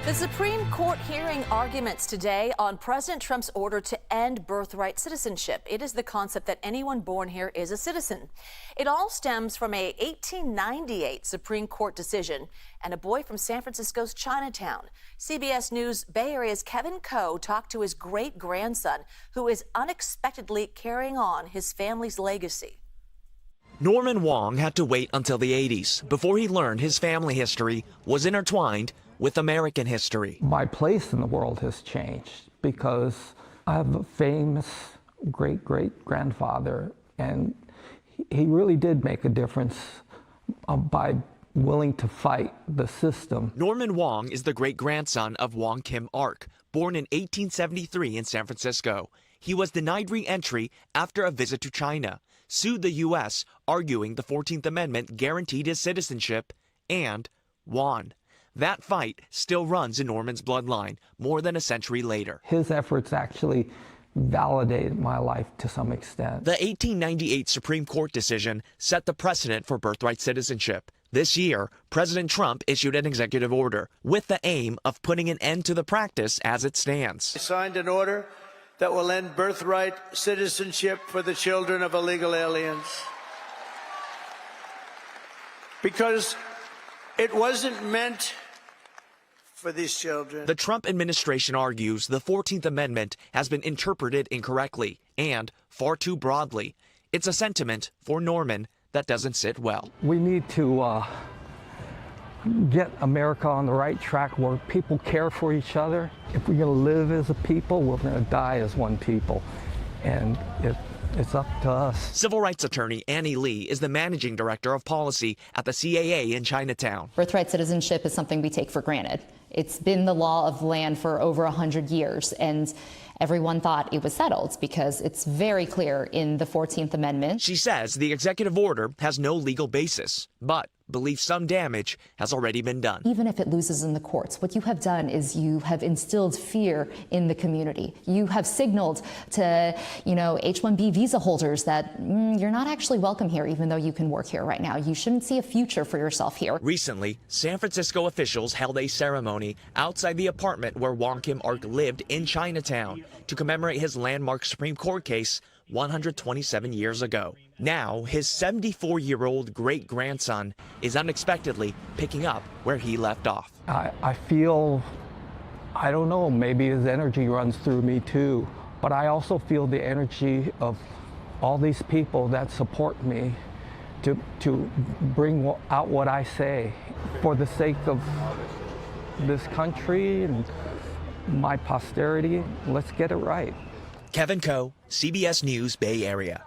The Supreme Court hearing arguments today on President Trump's order to end birthright citizenship. It is the concept that anyone born here is a citizen. It all stems from a 1898 Supreme Court decision and a boy from San Francisco's Chinatown. CBS News Bay Area's Kevin Coe talked to his great-grandson, who is unexpectedly carrying on his family's legacy. Norman Wong had to wait until the 80s before he learned his family history was intertwined with American history. My place in the world has changed because I have a famous great-great-grandfather, and he really did make a difference by willing to fight the system. Norman Wong is the great-grandson of Wong Kim Ark, born in 1873 in San Francisco. He was denied re-entry after a visit to China, sued the U.S., arguing the 14th Amendment guaranteed his citizenship, and won. That fight still runs in Norman's bloodline more than a century later. His efforts actually validated my life to some extent. The 1898 Supreme Court decision set the precedent for birthright citizenship. This year, President Trump issued an executive order with the aim of putting an end to the practice as it stands. I signed an order that will end birthright citizenship for the children of illegal aliens. Because it wasn't meant for these children. The Trump administration argues the 14th Amendment has been interpreted incorrectly and far too broadly. It's a sentiment for Norman that doesn't sit well. We need to get America on the right track where people care for each other. If we're going to live as a people, we're going to die as one people. And it's up to us. Civil rights attorney Annie Lee is the managing director of policy at the CAA in Chinatown. Birthright citizenship is something we take for granted. It's been the law of the land for over 100 years, and everyone thought it was settled because it's very clear in the 14th Amendment. She says the executive order has no legal basis, but believes some damage has already been done. Even if it loses in the courts, what you have done is you have instilled fear in the community. You have signaled to, H-1B visa holders that you're not actually welcome here, even though you can work here right now. You shouldn't see a future for yourself here. Recently, San Francisco officials held a ceremony outside the apartment where Wong Kim Ark lived in Chinatown to commemorate his landmark Supreme Court case 127 years ago. Now, his 74-year-old great-grandson is unexpectedly picking up where he left off. I feel, I don't know, maybe his energy runs through me too, but I also feel the energy of all these people that support me to bring out what I say for the sake of this country and my posterity. Let's get it right. Kevin Coe, CBS News Bay Area.